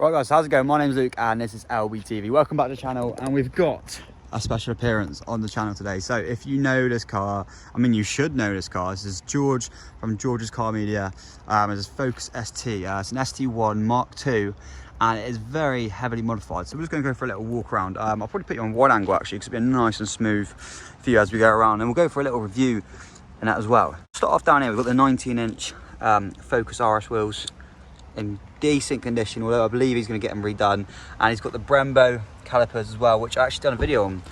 Right guys, how's it going? My name's Luke and this is LBTV. Welcome back to the channel, and we've got a special appearance on the channel today. So if you know this car, I mean you should know this car. This is George from George's Car Media. It's a Focus ST. It's an ST1 Mark II and it is very heavily modified. So we're just going to go for a little walk around. I'll probably put you on wide angle actually because it'll be nice and smooth for you as we go around, and we'll go for a little review in that as well. Start off down here, we've got the 19-inch Focus RS wheels in decent condition, although I believe he's going to get them redone, and he's got the Brembo calipers as well, which I actually done a video on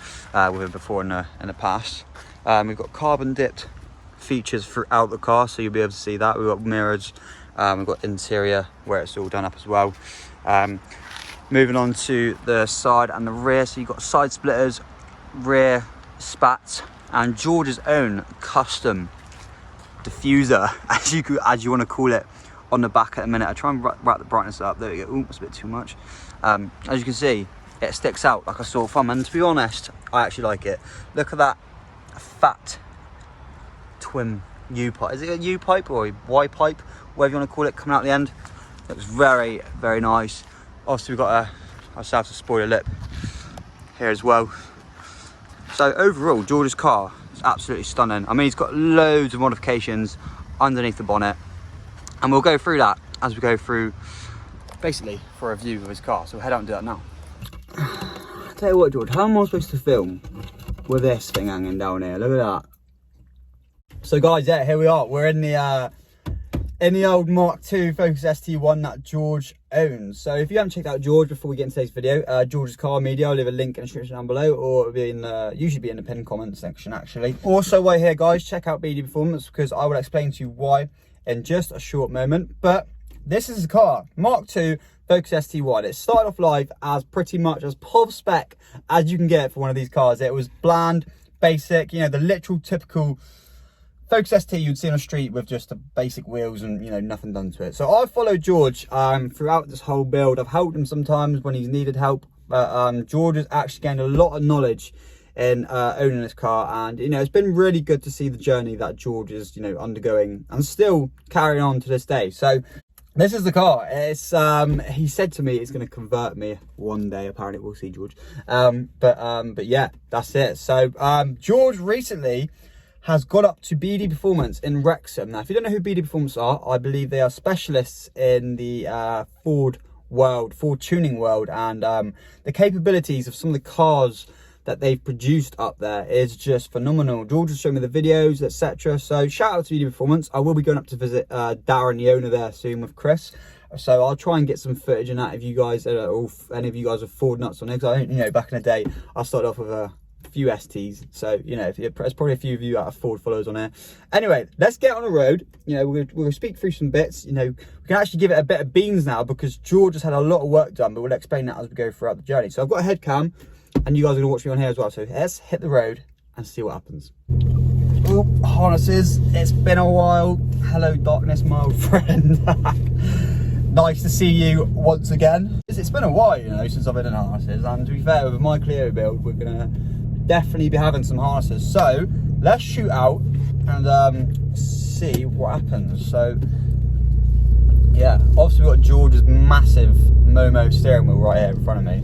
with him before in the past. We've got carbon dipped features throughout the car, so you'll be able to see that. We've got mirrors, we've got interior where it's all done up as well. Moving on to the side and the rear, so you've got side splitters, rear spats, and George's own custom diffuser, as you want to call it, on the back at the minute. I try and wrap the brightness up. There we go. Ooh, that's a bit too much. As you can see, it sticks out like a sore thumb, and to be honest, I actually like it. Look at that fat twin U pipe. Is it a U pipe or a Y pipe, whatever you want to call it, coming out the end? Looks very, very nice. Obviously, we've got ourselves a spoiler lip here as well. So overall, George's car is absolutely stunning. I mean, he's got loads of modifications underneath the bonnet, and we'll go through that as we go through, basically, for a review of his car. So we'll head out and do that now. I'll tell you what, George, how am I supposed to film with this thing hanging down here? Look at that. So guys, yeah, here we are. We're in the old Mark II Focus ST1 that George owns. So if you haven't checked out George before we get into today's video, George's Car Media, I'll leave a link in the description down below, or it'll be usually be in the pinned comment section actually. Also, while you're here guys, check out BD Performance, because I will explain to you why in just a short moment. But this is a car, Mark II Focus ST1. It started off life as pretty much as POV spec as you can get for one of these cars. It was bland, basic, you know, the literal typical Focus ST you'd see on the street with just the basic wheels and, you know, nothing done to it. So I followed George throughout this whole build. I've helped him sometimes when he's needed help, but George has actually gained a lot of knowledge in owning this car, and you know, it's been really good to see the journey that George is, you know, undergoing and still carrying on to this day. So this is the car. It's he said to me it's going to convert me one day. Apparently, we'll see, George. But yeah, that's it. So George recently has got up to BD Performance in Wrexham. Now, if you don't know who BD Performance are, I believe they are specialists in the Ford world, Ford tuning world, and the capabilities of some of the cars that they've produced up there is just phenomenal. George has shown me the videos, etc. So shout out to BD Performance. I will be going up to visit Darren, the owner there, soon with Chris. So I'll try and get some footage on that if you guys, or any of you guys are Ford nuts on it. Because I, you know, back in the day, I started off with a few STs, so you know, there's probably a few of you that are Ford followers on here. Anyway, let's get on the road. You know, we're gonna speak through some bits. You know, we can actually give it a bit of beans now because George has had a lot of work done, but we'll explain that as we go throughout the journey. So I've got a head cam, and you guys are gonna watch me on here as well. So let's hit the road and see what happens. Oh, harnesses, it's been a while. Hello darkness, my old friend. Nice to see you once again. It's been a while, you know, since I've been in harnesses, and to be fair, with my Clio build, we're gonna definitely be having some harnesses. So let's shoot out and see what happens. So yeah, obviously we've got George's massive Momo steering wheel right here in front of me,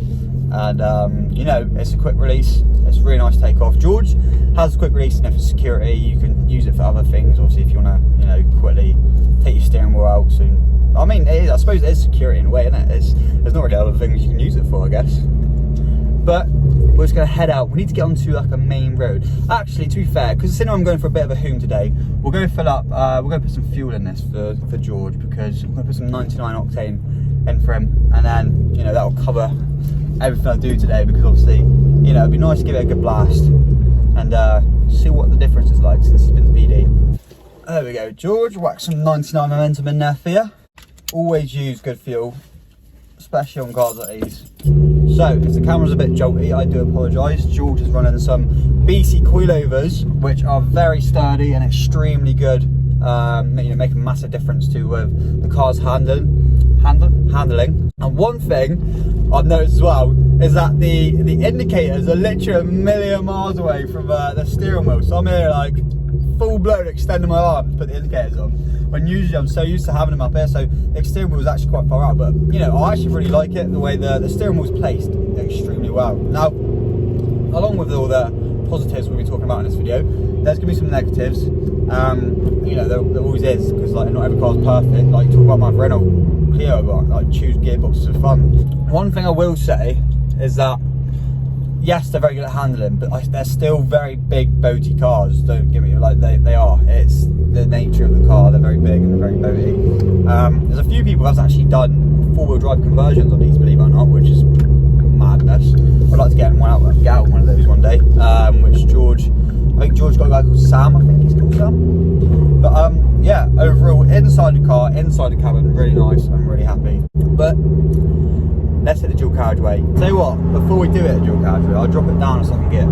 and you know, it's a quick release. It's a really nice takeoff. George has a quick release in there for security. You can use it for other things, obviously, if you want to, you know, quickly take your steering wheel out soon. I mean, it is, I suppose it is security in a way, isn't it? There's not really other things you can use it for, I guess. But we're just going to head out. We need to get onto like a main road. Actually, to be fair, because I'm going for a bit of a hoom today, we're going to fill up, we're going to put some fuel in this for George, because we're going to put some 99 octane in for him, and then, you know, that will cover everything I do today, because obviously, you know, it'd be nice to give it a good blast and see what the difference is like since he's been to BD. There we go, George, whack some 99 momentum in there for you. Always use good fuel, especially on cars like these. So if the camera's a bit jolty, I do apologise. George is running some BC coilovers, which are very sturdy and extremely good. You know, make a massive difference to the car's handling. And one thing I've noticed as well is that the indicators are literally a million miles away from the steering wheel. So I'm here like full blown extending my arm to put the indicators on, when usually I'm so used to having them up here. So the steering wheel is actually quite far out, but you know, I actually really like it, the way the steering wheel is placed extremely well. Now, along with all the positives we'll be talking about in this video, there's gonna be some negatives. You know, there always is, because like not every car's perfect. Like you talk about my Renault Clio, but like choose gearboxes for fun. One thing I will say is that yes, they're very good at handling, but they're still very big boaty cars. Don't get me, like they are. It's the nature of the car. They're very big and they're very boaty. There's a few people that's actually done four-wheel drive conversions on these, believe it or not, which is madness. I'd like to get one out one of those one day. Which I think George got a guy called Sam. I think he's called Sam. But yeah, overall inside the car, inside the cabin, really nice. I'm really happy. But let's hit the dual carriageway. Tell you what, before we do it at dual carriageway, I'll drop it down a second gear.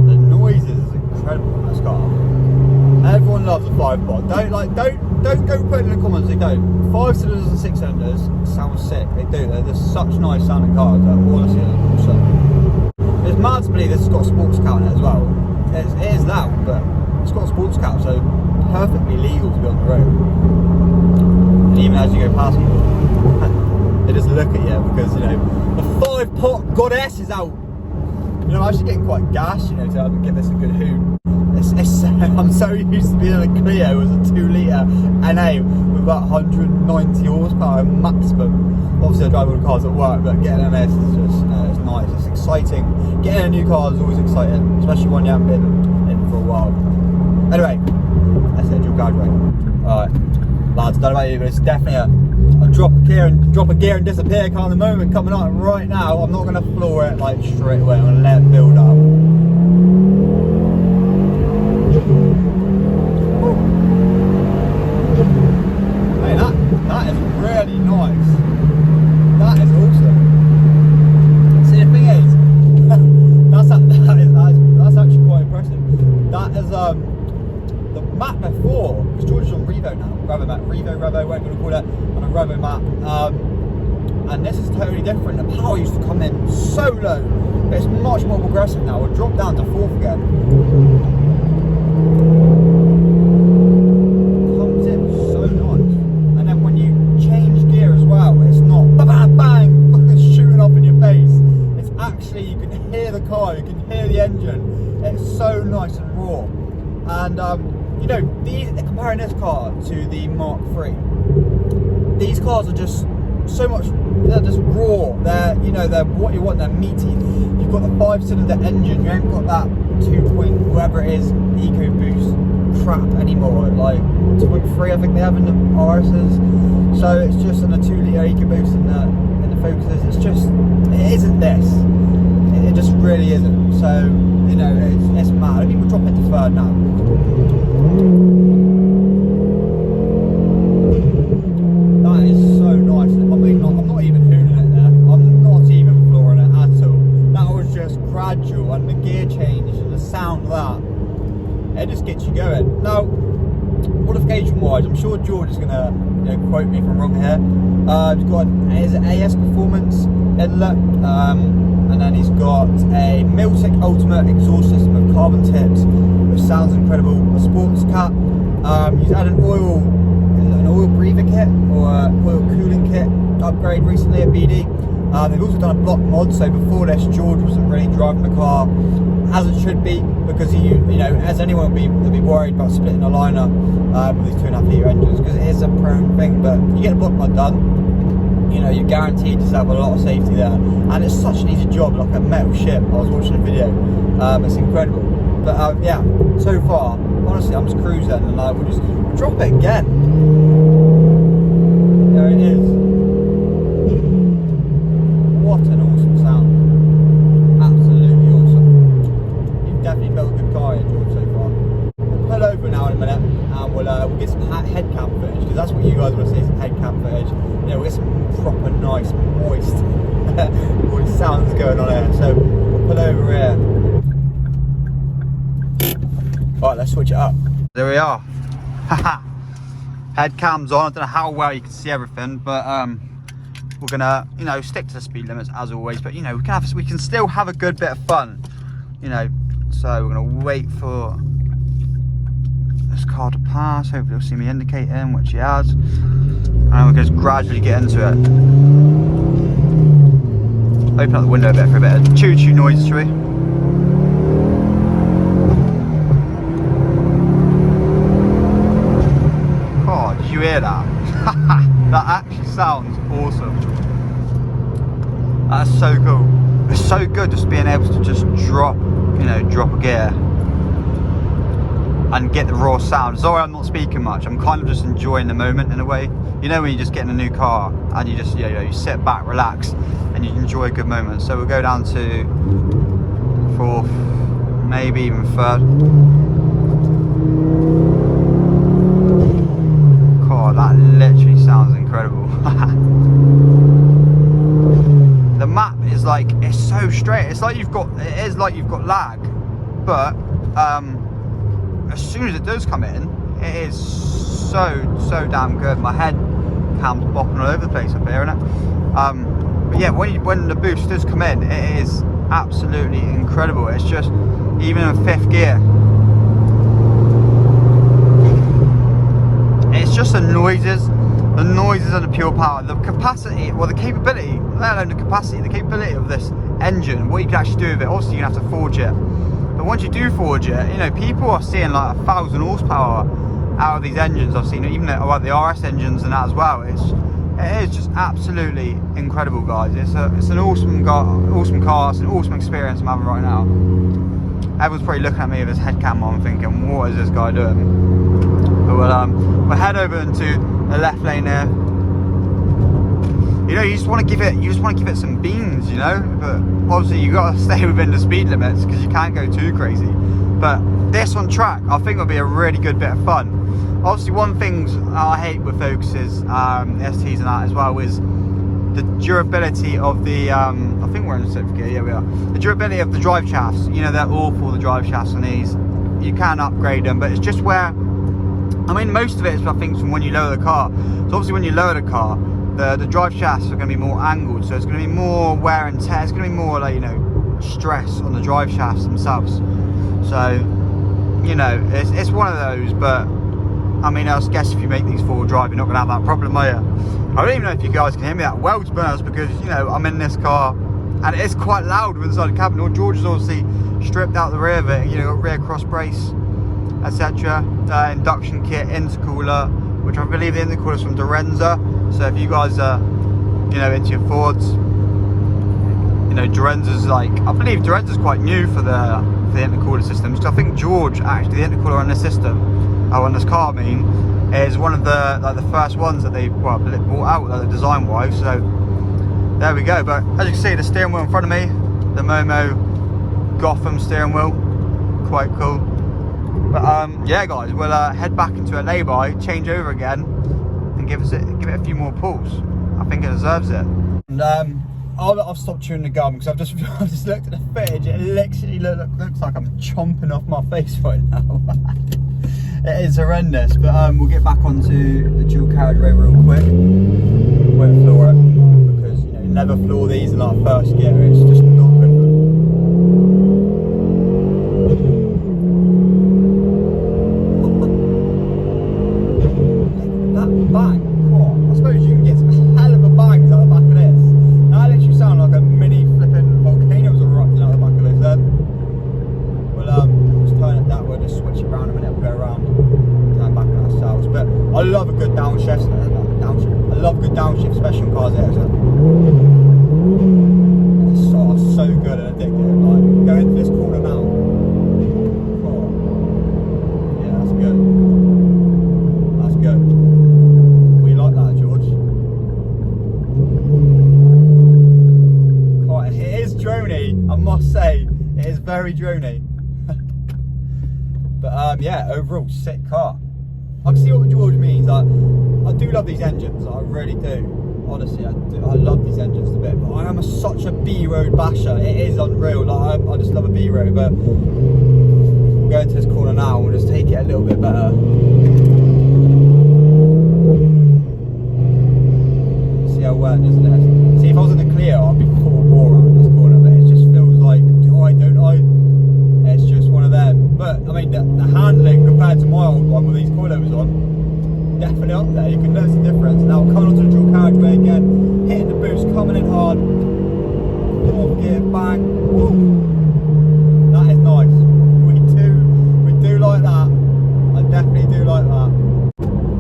The noises is incredible on this car. Everyone loves a 5-pod. Don't go putting in the comments they don't. 5 cylinders and 6 cylinders sound sick. They do. They're just such nice sounding cars. Honestly, they're awesome. It's mad to believe this has got a sports car in it as well. It is loud, but it's got a sports car, so perfectly legal to be on the road. And even as you go past people, they just look at you because, you know, the 5-pot goddess is out. You know, I'm actually getting quite gassed, you know, to give this a good hoot. I'm so used to being in a Clio as a 2-litre NA with about 190 horsepower maximum. Obviously I drive all the cars at work, but getting an NS is just, it's nice, it's exciting. Getting a new car is always exciting, especially when you haven't been in for a while. Anyway, let's hit dual carriageway. Alright, lads, don't know about you, but it's definitely a drop a gear and disappear kind of moment coming on right now. I'm not going to floor it like straight away, I'm going to let it build up. Hey, that is really nice. That is awesome. See, the thing is, that's actually quite impressive. That is the map before, because George is on Revo now, Revo, whatever you want to call it, on a Revo map. And this is totally different. The power used to come in so low, but it's much more progressive now. We'll drop down to 4th again. You can hear the car, you can hear the engine. It's so nice and raw. And you know, comparing this car to the Mark III, these cars are just so much, they're just raw. They're, you know, they're what you want, they're meaty. You've got the 5-cylinder engine, you ain't got that 2 whatever it is EcoBoost crap anymore. Like 2.3 I think they have in the RSs. So it's just on a 2-litre EcoBoost in the Focuses. It's just, it isn't this. It just really isn't. So, you know, it's mad. I think we'll drop into 3rd now. That is so nice. I'm not even hooning it there. I'm not even flooring it at all. That was just gradual, and the gear change and the sound of that, it just gets you going. Now, modification wise, I'm sure George is going to, you know, quote me if I'm wrong here. He's got an AS Performance inlet, and then he's got a Miltec Ultimate exhaust system with carbon tips, which sounds incredible. A sports cap. He's had an oil breather kit or oil cooling kit upgrade recently at BD. They've also done a block mod, so before this George wasn't really driving the car as it should be, because you know, as anyone would be worried about splitting a liner with these 2.5-litre engines, because it is a prone thing. But you get the block mod done, you know, you're guaranteed to have a lot of safety there, and it's such an easy job, like a metal ship. I was watching a video, it's incredible. But yeah, so far, honestly, I'm just cruising, and we'll just drop it again. There it is. What an awesome sound. Absolutely awesome. You've definitely built a good car here, George, so far. We'll pull over now in a minute, and we'll get some head cam footage, because that's what you guys want to see, some head cam footage. You know, we'll get some proper nice, moist voice sounds going on here. So we'll pull over here. Alright, let's switch it up. There we are. Head cam's on. I don't know how well you can see everything, but we're gonna, you know, stick to the speed limits as always, but you know, we can still have a good bit of fun, you know. So we're gonna wait for this car to pass. Hopefully you'll see me indicating, which he has, and we'll just gradually get into it. Open up the window a bit for a bit of choo-choo noise, shall we? Oh, did you hear that? That actually sounds awesome. That's so cool. It's so good just being able to just drop, you know, drop a gear and get the raw sound. Sorry I'm not speaking much, I'm kind of just enjoying the moment in a way. You know when you just get in a new car and you just, you know, you sit back, relax, and you enjoy a good moment. So we'll go down to 4th, maybe even 3rd. God, that literally sounds incredible. The map is like, it's so straight. It's like you've got, it is like you've got lag, but as soon as it does come in, it is so damn good. My head cam's bopping all over the place up here, innit? But yeah, when the boost does come in, it is absolutely incredible. It's just, even in 5th gear, it's just the noises and the pure power, the capacity, well, the capability, let alone the capacity, the capability of this engine, what you can actually do with it. Obviously, you have to forge it, but once you do forge it, you know, people are seeing like 1,000 horsepower out of these engines. I've seen even the RS engines and that as well. It is just absolutely incredible, guys. It's an awesome car. It's an awesome experience I'm having right now. Everyone's probably looking at me with his head cam on, thinking, what is this guy doing? But we'll head over into the left lane there. You know, you just want to give it some beans, you know. But obviously you got to stay within the speed limits because you can't go too crazy. But this on track, I think will be a really good bit of fun. Obviously, one thing I hate with Focuses, STs and that as well, is the durability of the, I think we're in the 6th gear, yeah we are. The durability of the drive shafts, you know, they're awful, the drive shafts on these. You can upgrade them, but it's just where, I mean, most of it is, I think, from when you lower the car. So obviously when you lower the car, the drive shafts are going to be more angled, so it's going to be more wear and tear. It's going to be more like, you know, stress on the drive shafts themselves. So, you know, it's one of those, but I mean, I guess if you make these 4-wheel drive, you're not going to have that problem, are you? I don't even know if you guys can hear me that well, to be honest, because, you know, I'm in this car and it is quite loud inside the cabin. Well, George has obviously stripped out the rear of it, you know, got rear cross brace, etc. Induction kit, intercooler, which I believe the intercooler is from Dorenza. So if you guys are, you know, into your Fords, you know, Dorenza's like, I believe Dorenza's quite new for the intercooler systems. So I think George, actually, the intercooler on this system, on this car, I mean, is one of the first ones that they brought out, design wise. So there we go. But as you can see, the steering wheel in front of me, the Momo Gotham steering wheel, quite cool. But yeah, guys, we'll head back into a lay-by, change over again, and give it a few more pulls. I think it deserves it. And I've stopped chewing the gum because I've just looked at the footage. It literally looks like I'm chomping off my face right now. It is horrendous. But we'll get back onto the dual carriageway real quick. Won't floor it because, you know, you never floor these in our first gear. It's just not good for them. That bang, oh, I suppose you can get some hell of a bangs out the back of this. That literally sounds like a mini flipping volcanoes erupting out the back of this then. We'll just turn it that way, just switch it around a minute, we'll go around, turn back on ourselves. But I love a good downshift, I love a good downshift, especially on cars there. It's so good and addictive. Like, go into this corner now. Oh. Yeah, that's good. That's good. We like that, George. Quite, it is droney, I must say. It is very droney. But yeah, overall, sick car. I can see what George means. I do love these engines, I really do. Honestly, I love these engines a bit, but I am such a B-road basher. It is unreal. Like, I just love a B-road. But we'll go into this corner now and we'll just take it a little bit better. See how wet, isn't it? See, if I was in the clear, I'd be full bore around this corner, but it just feels like, do I, don't I? It's just one of them. But I mean, the handling compared to my old one with these coilovers on, definitely up there. You can notice the difference. Now coming onto the dual carriageway again, hitting the boost, coming in hard, fourth gear, bang, woo. That is nice. We do like that. I definitely do like that.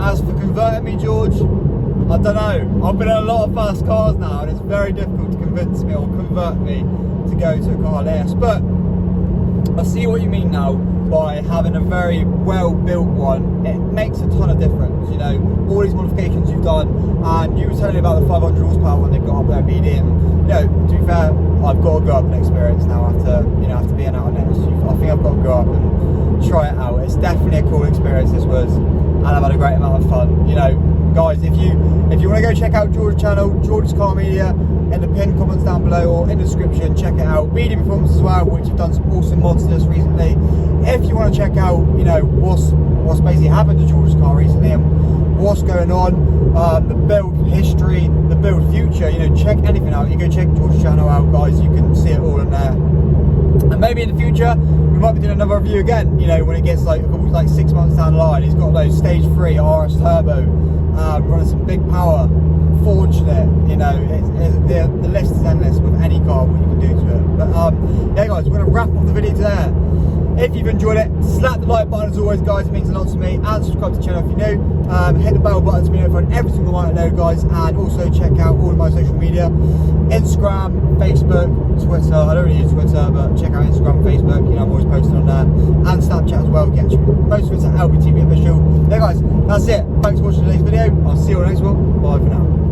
As for converting me, George, I don't know. I've been in a lot of fast cars now, and it's very difficult to convince me or convert me to go to a car like this. But I see what you mean now by having a very well built one. It makes a ton of difference, you know, all these modifications you've done. And you were telling me about the 500 horsepower when they got up there BD, and you know, to be fair, I've got to go up and experience now after, you know, after being out on this. I think I've got to go up and try it out. It's definitely a cool experience, this was, and I've had a great amount of fun. You know, guys, if you want to go check out George's channel, George's Car Media, in the pinned comments down below or in the description, check it out. BD Performance as well, which have done some awesome mods to this recently. If you want to check out, you know, what's basically happened to George's car recently and what's going on, the build history, the build future, you know, check anything out. You go check George's channel out, guys. You can see it all in there. And maybe in the future we might be doing another review again, you know, when it gets like 6 months down the line. He's got those stage 3 RS turbo, running some big power, fortunate, you know, the list is endless with any car, what you can do to it. But yeah guys, we're going to wrap up the video there. If you've enjoyed it, slap the like button as always, guys. It means a lot to me. And subscribe to the channel if you're new. Hit the bell button to be notified every single one I know, guys. And also check out all of my social media: Instagram, Facebook, Twitter. I don't really use Twitter, but check out Instagram, Facebook. You know, I'm always posting on there, and Snapchat as well. Get most of it's at LBTV official. Yeah, guys, that's it. Thanks for watching today's video. I'll see you on the next one. Bye for now.